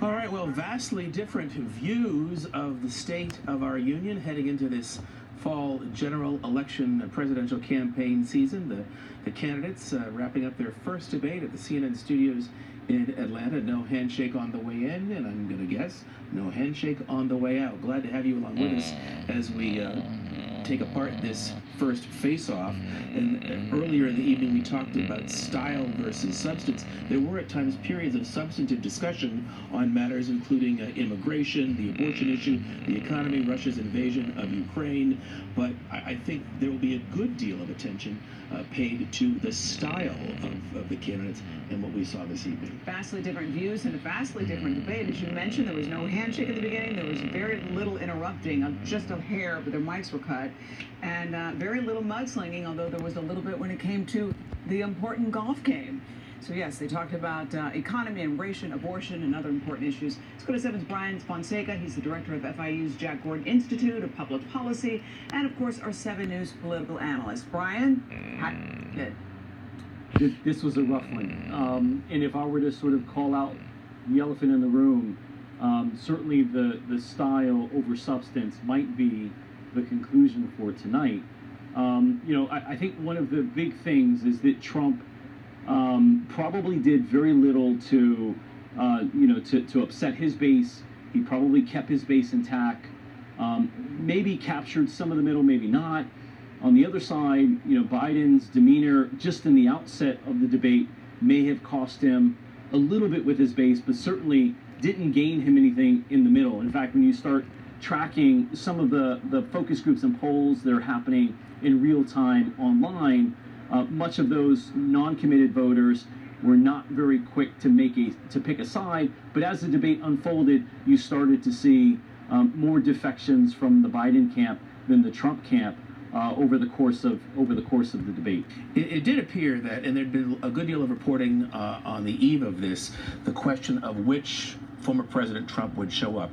All right, well, vastly different views of the state of our union heading into this fall general election presidential campaign season. The candidates wrapping up their first debate at the CNN studios in Atlanta. No handshake on the way in, and I'm going to guess no handshake on the way out. Glad to have you along with us as we take apart this first face-off. And earlier in the evening we talked about style versus substance. There were at times periods of substantive discussion on matters including immigration, the abortion issue, the economy, Russia's invasion of Ukraine. But I think there will be a good deal of attention paid to the style of the candidates and what we saw this evening. Vastly different views and a vastly different debate. As you mentioned, there was no handshake at the beginning. There was very little interrupting, just a hair, but their mics were cut. And very little mudslinging, although there was a little bit when it came to the important golf game. So yes, they talked about economy, immigration, abortion, and other important issues. Let's go to 7's Brian Fonseca. He's the director of FIU's Jack Gordon Institute of Public Policy, and of course our 7 News political analyst. Brian, this was a rough one. And if I were to sort of call out the elephant in the room, certainly the style over substance might be the conclusion for tonight. I think one of the big things is that Trump probably did very little to upset his base. He probably kept his base intact. Maybe captured some of the middle, maybe not. On the other side, Biden's demeanor just in the outset of the debate may have cost him a little bit with his base, but certainly didn't gain him anything in the middle. In fact, when you start tracking some of the focus groups and polls that are happening in real time online, much of those non-committed voters were not very quick to pick a side. But as the debate unfolded, you started to see more defections from the Biden camp than the Trump camp over the course of the debate. It did appear that, and there'd been a good deal of reporting on the eve of this, the question of which former President Trump would show up,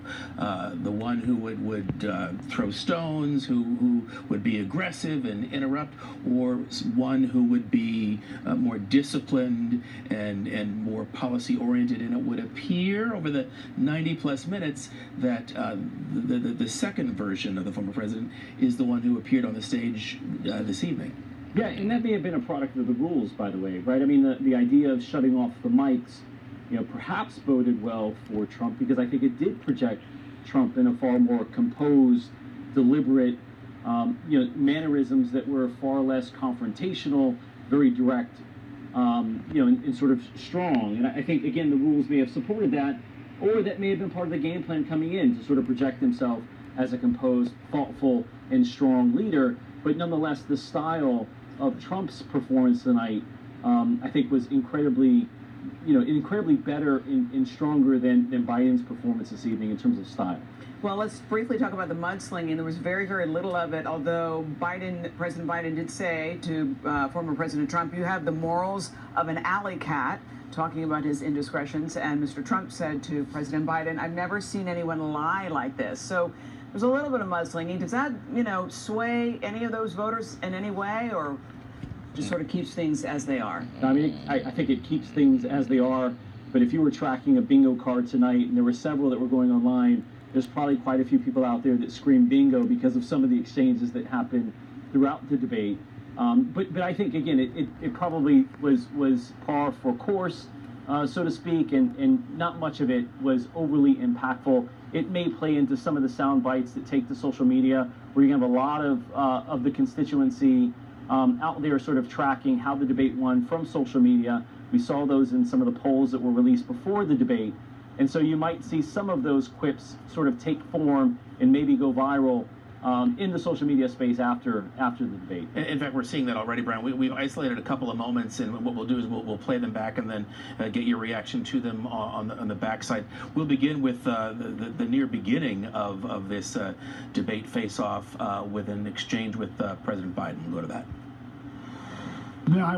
the one who would throw stones, who would be aggressive and interrupt, or one who would be more disciplined and more policy oriented. And it would appear over the 90+ minutes that the second version of the former president is the one who appeared on the stage this evening. Yeah, and that may have been a product of the rules, by the way, right? I mean, the idea of shutting off the mics, perhaps boded well for Trump, because I think it did project Trump in a far more composed, deliberate, mannerisms that were far less confrontational, very direct, and sort of strong. And I think, again, the rules may have supported that, or that may have been part of the game plan coming in to sort of project himself as a composed, thoughtful, and strong leader. But nonetheless, the style of Trump's performance tonight, I think, was incredibly better and stronger than Biden's performance this evening in terms of style. Well, let's briefly talk about the mudslinging. There was very, very little of it, although President Biden did say to former President Trump, "You have the morals of an alley cat," talking about his indiscretions. And Mr. Trump said to President Biden, "I've never seen anyone lie like this." So there's a little bit of mudslinging. Does that, sway any of those voters in any way, or just sort of keeps things as they are? I mean, I think it keeps things as they are, but if you were tracking a bingo card tonight, and there were several that were going online, there's probably quite a few people out there that scream bingo because of some of the exchanges that happened throughout the debate. But I think, again, it probably was par for course, so to speak, and not much of it was overly impactful. It may play into some of the sound bites that take to social media, where you have a lot of the constituency out there sort of tracking how the debate won from social media. We saw those in some of the polls that were released before the debate. And so you might see some of those quips sort of take form and maybe go viral in the social media space after the debate. In fact, we're seeing that already, Brian. We've isolated a couple of moments, and what we'll do is we'll play them back and then get your reaction to them on the backside. We'll begin with the near beginning of this debate face-off with an exchange with President Biden. We'll go to that. Yeah, when I